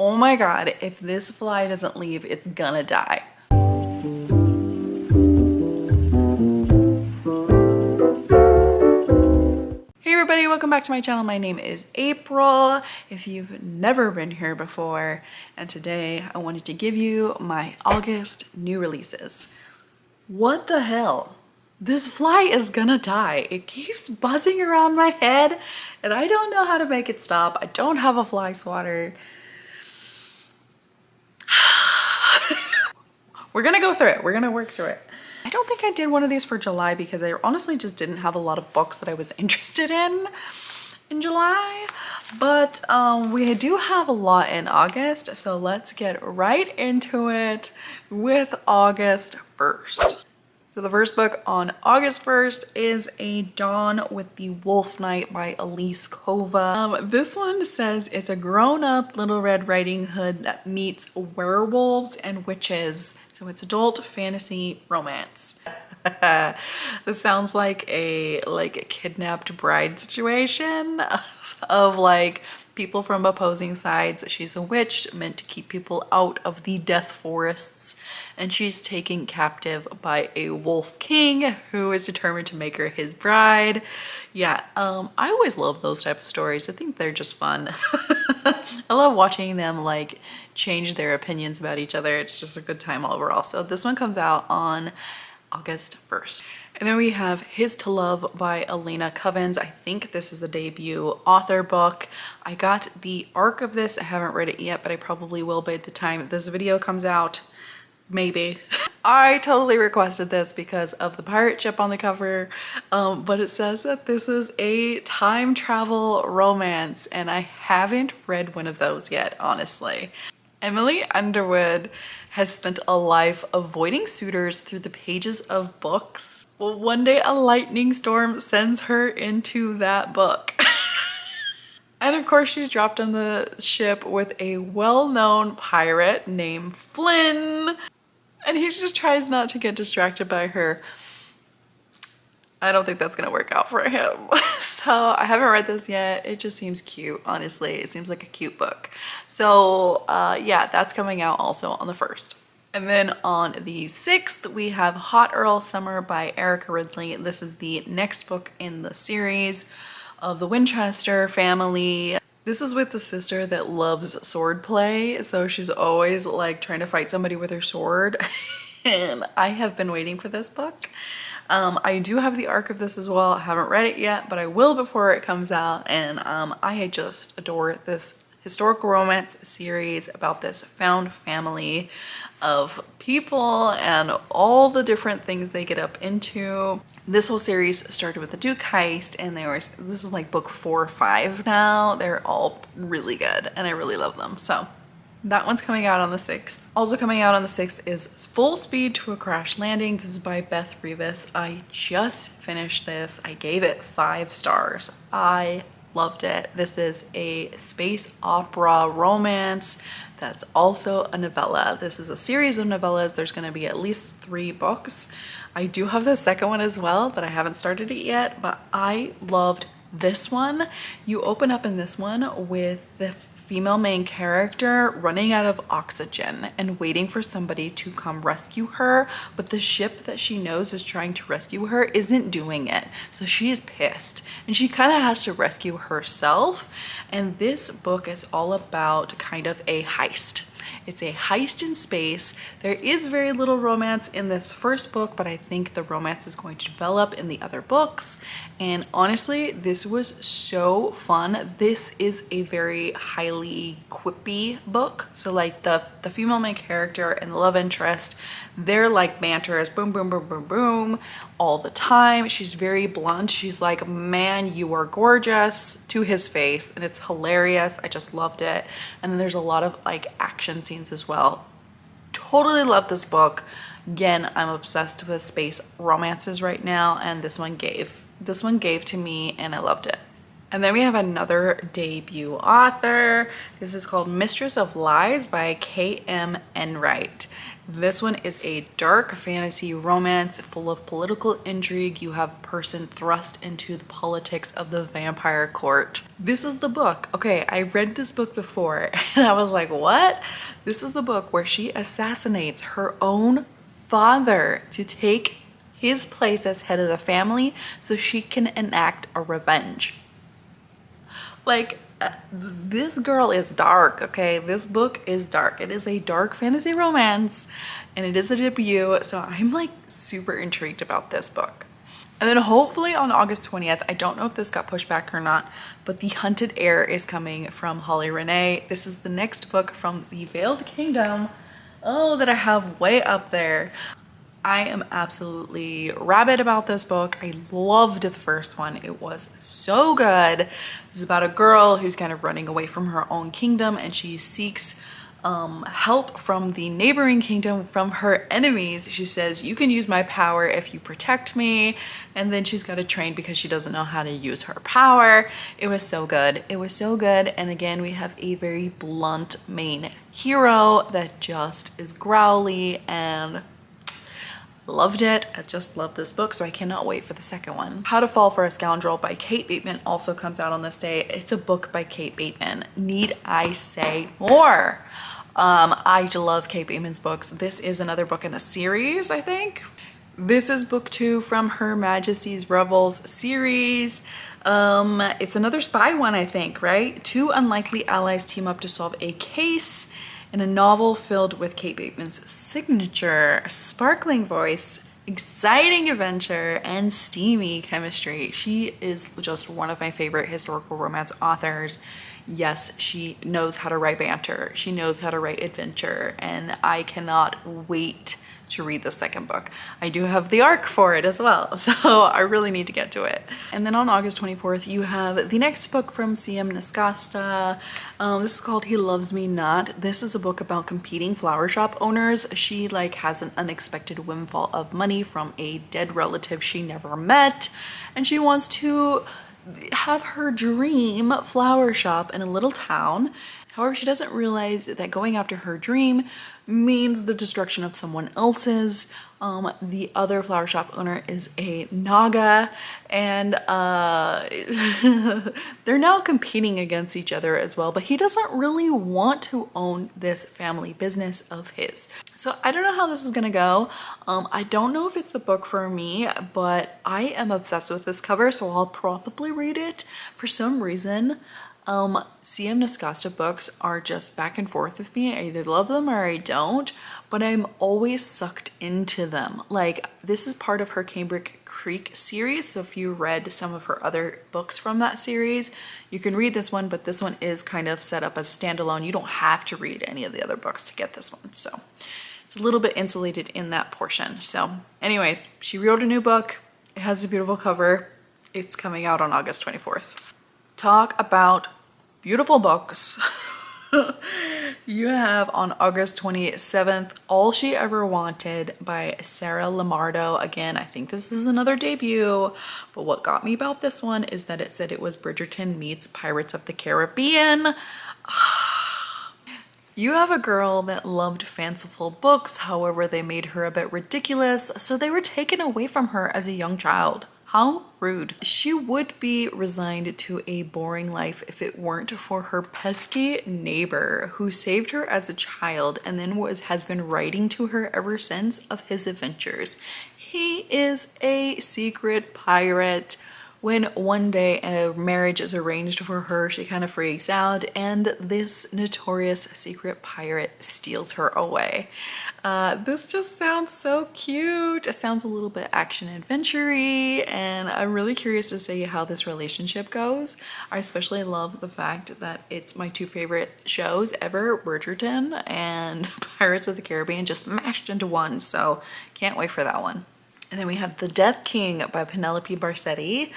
oh my God, if this fly doesn't leave, it's gonna die. Hey everybody, welcome back to my channel. My name is April, if you've never been here before, and today I wanted to give you my August new releases. What the hell? This fly is gonna die. It keeps buzzing around my head and I don't know how to make it stop. I don't have a fly swatter. We're gonna go through it. We're gonna work through it. I don't think I did one of these for July because I honestly just didn't have a lot of books that I was interested in July, but we do have a lot in August, so let's get right into it with August 1st. So the first book on August 1st is A Dawn with the Wolf Knight by Elise Kova. This one says it's a grown-up Little Red Riding Hood that meets werewolves and witches. So it's adult fantasy romance. This sounds like a kidnapped bride situation of like people from opposing sides. She's a witch meant to keep people out of the death forests, and she's taken captive by a wolf king who is determined to make her his bride. Yeah, I always love those type of stories. I think they're just fun. I love watching them like change their opinions about each other. It's just a good time overall. So this one comes out on August 1st. And then we have His to Love by Elena Covens. I think this is a debut author book. I got the arc of this. I haven't read it yet, but I probably will by the time this video comes out. Maybe. I totally requested this because of the pirate ship on the cover, but it says that this is a time travel romance, and I haven't read one of those yet, honestly. Emily Underwood has spent a life avoiding suitors through the pages of books. Well, one day a lightning storm sends her into that book. And of course she's dropped on the ship with a well-known pirate named Flynn. And he just tries not to get distracted by her. I don't think that's gonna work out for him. So I haven't read this yet. It just seems cute, honestly. It seems like a cute book. So yeah, that's coming out also on the 1st. And then on the 6th, we have Hot Earl Summer by Erica Ridley. This is the next book in the series of the Winchester family. This is with the sister that loves sword play. So she's always like trying to fight somebody with her sword. And I have been waiting for this book. I do have the arc of this as well. I haven't read it yet, but I will before it comes out. And I just adore this historical romance series about this found family of people and all the different things they get up into. This whole series started with the Duke heist, and this is like book 4 or 5 now. They're all really good and I really love them. So that one's coming out on the 6th. Also coming out on the 6th is Full Speed to a Crash Landing. This is by Beth Rivas. I just finished this. I gave it 5 stars. I loved it. This is a space opera romance that's also a novella. This is a series of novellas. There's going to be at least 3 books. I do have the second one as well, but I haven't started it yet. But I loved this one. You open up in this one with the female main character running out of oxygen and waiting for somebody to come rescue her, but the ship that she knows is trying to rescue her isn't doing it. So she's pissed and she kind of has to rescue herself. And this book is all about kind of a heist. It's a heist in space. There is very little romance in this first book, but I think the romance is going to develop in the other books. And honestly, this was so fun. This is a very highly quippy book. So like the female main character and the love interest, they're like banters, boom, boom, boom, boom, boom, all the time. She's very blunt. She's like, man, you are gorgeous, to his face, and it's hilarious. I just loved it. And then there's a lot of like action scenes as well. Totally love this book. Again, I'm obsessed with space romances right now, and this one gave to me and I loved it. And then we have another debut author. This is called Mistress of Lies by K.M. Enright. This one is a dark fantasy romance full of political intrigue. You have a person thrust into the politics of the vampire court. This is the book. Okay, I read this book before and I was like, what? This is the book where she assassinates her own father to take his place as head of the family so she can enact a revenge. Like, this girl is dark, okay? This book is dark. It is a dark fantasy romance and it is a debut, so I'm like super intrigued about this book. And then hopefully on August 20th, I don't know if this got pushed back or not, but The Hunted Heir is coming from Holly Renee. This is the next book from the Veiled Kingdom, oh, that I have way up there. I am absolutely rabid about this book. I loved the first one. It was so good. This is about a girl who's kind of running away from her own kingdom and she seeks help from the neighboring kingdom from her enemies. She says, you can use my power if you protect me. And then she's got to train because she doesn't know how to use her power. It was so good. It was so good. And again, we have a very blunt main hero that just is growly and loved it. I just love this book, so I cannot wait for the second one. How to Fall for a Scoundrel by Kate Bateman also comes out on this day. It's a book by Kate Bateman. Need I say more? I love Kate Bateman's books. This is another book in a series, I think. This is book 2 from Her Majesty's Rebels series. It's another spy one, I think, right? 2 unlikely allies team up to solve a case in a novel filled with Kate Bateman's signature, sparkling voice, exciting adventure, and steamy chemistry. She is just one of my favorite historical romance authors. Yes, she knows how to write banter. She knows how to write adventure, and I cannot wait to read the second book. I do have the arc for it as well, so I really need to get to it. And then on August 24th, you have the next book from C.M. Nascasta. This is called He Loves Me Not. This is a book about competing flower shop owners. She has an unexpected windfall of money from a dead relative she never met, and she wants to have her dream flower shop in a little town. However, she doesn't realize that going after her dream means the destruction of someone else's. The other flower shop owner is a Naga, and they're now competing against each other as well, but he doesn't really want to own this family business of his. So I don't know how this is gonna go. I don't know if it's the book for me, but I am obsessed with this cover, so I'll probably read it. For some reason, C.M. Nascasta books are just back and forth with me. I either love them or I don't, but I'm always sucked into them. Like, this is part of her Cambric Creek series, so if you read some of her other books from that series, you can read this one, but this one is kind of set up as standalone. You don't have to read any of the other books to get this one, so it's a little bit insulated in that portion. So anyways, she wrote a new book. It has a beautiful cover. It's coming out on August 24th. Talk about beautiful books. You have on August 27th, All She Ever Wanted by Sarah Lamardo. Again, I think this is another debut, but what got me about this one is that it said it was Bridgerton meets Pirates of the Caribbean. You have a girl that loved fanciful books, however, they made her a bit ridiculous, so they were taken away from her as a young child. How rude. She would be resigned to a boring life if it weren't for her pesky neighbor who saved her as a child and then has been writing to her ever since of his adventures. He is a secret pirate. When one day a marriage is arranged for her, she kind of freaks out and this notorious secret pirate steals her away. This just sounds so cute. It sounds a little bit action adventure-y, and I'm really curious to see how this relationship goes. I especially love the fact that it's my 2 favorite shows ever, Bridgerton and Pirates of the Caribbean, just mashed into one, so can't wait for that one. And then we have The Death King by Penelope Barsetti.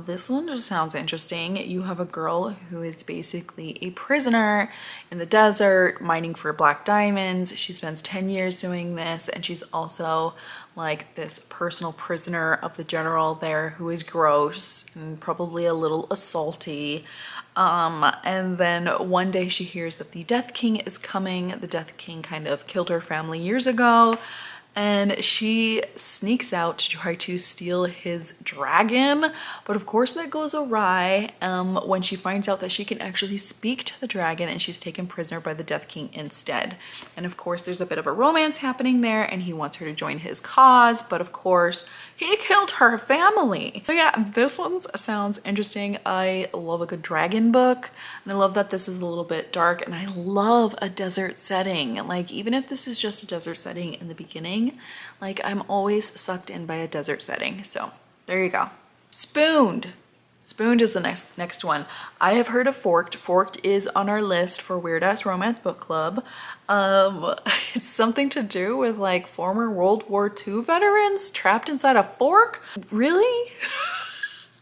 This one just sounds interesting. You have a girl who is basically a prisoner in the desert mining for black diamonds. She spends 10 years doing this, and she's also like this personal prisoner of the general there who is gross and probably a little assaulty. And then one day she hears that the Death King is coming. The Death King kind of killed her family years ago, and she sneaks out to try to steal his dragon. But of course that goes awry when she finds out that she can actually speak to the dragon, and she's taken prisoner by the Death King instead. And of course there's a bit of a romance happening there, and he wants her to join his cause, but of course he killed her family. So yeah, this one sounds interesting. I love a good dragon book, and I love that this is a little bit dark, and I love a desert setting. Like, even if this is just a desert setting in the beginning, like, I'm always sucked in by a desert setting. So there you go. Spooned. Spooned is the next one. I have heard of Forked. Forked is on our list for Weird Ass Romance Book Club. It's something to do with like former World War II veterans trapped inside a fork. Really?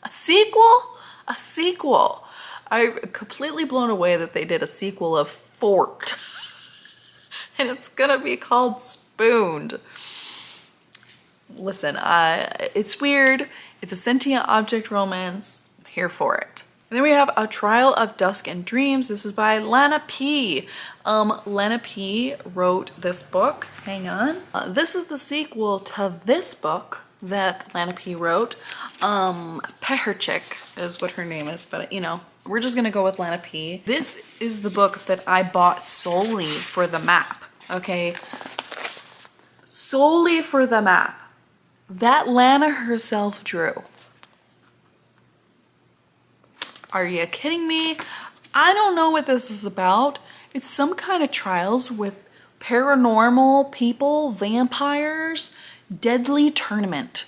A sequel? A sequel. I'm completely blown away that they did a sequel of Forked. And it's gonna be called Spooned. Listen, it's weird. It's a sentient object romance. I'm here for it. And then we have A Trial of Dusk and Dreams. This is by Lana P. Lana P wrote this book. Hang on. This is the sequel to this book that Lana P wrote. Peherchick is what her name is, but you know, we're just gonna go with Lana P. This is the book that I bought solely for the map, okay? Solely for the map that Lana herself drew. Are you kidding me? I don't know what this is about. It's some kind of trials with paranormal people, vampires, deadly tournament.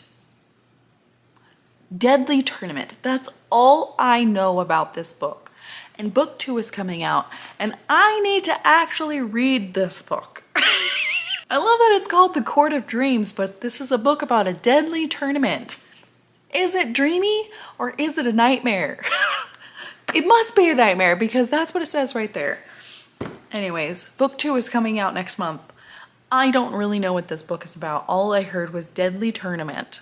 Deadly tournament. That's all I know about this book. And book 2 is coming out, and I need to actually read this book. I love that it's called The Court of Dreams, but this is a book about a deadly tournament. Is it dreamy or is it a nightmare? It must be a nightmare because that's what it says right there. Anyways, book 2 is coming out next month. I don't really know what this book is about. All I heard was deadly tournament.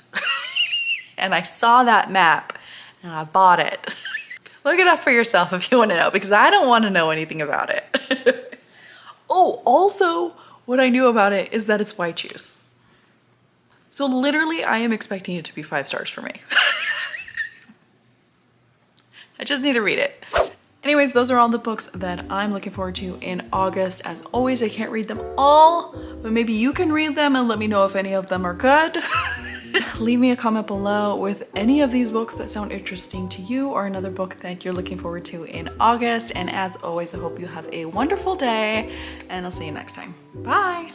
And I saw that map and I bought it. Look it up for yourself if you want to know, because I don't want to know anything about it. Oh, also what I knew about it is that it's white juice. So literally I am expecting it to be 5 stars for me. I just need to read it. Anyways, those are all the books that I'm looking forward to in August. As always, I can't read them all, but maybe you can read them and let me know if any of them are good. Leave me a comment below with any of these books that sound interesting to you, or another book that you're looking forward to in August. And as always, I hope you have a wonderful day, and I'll see you next time. Bye.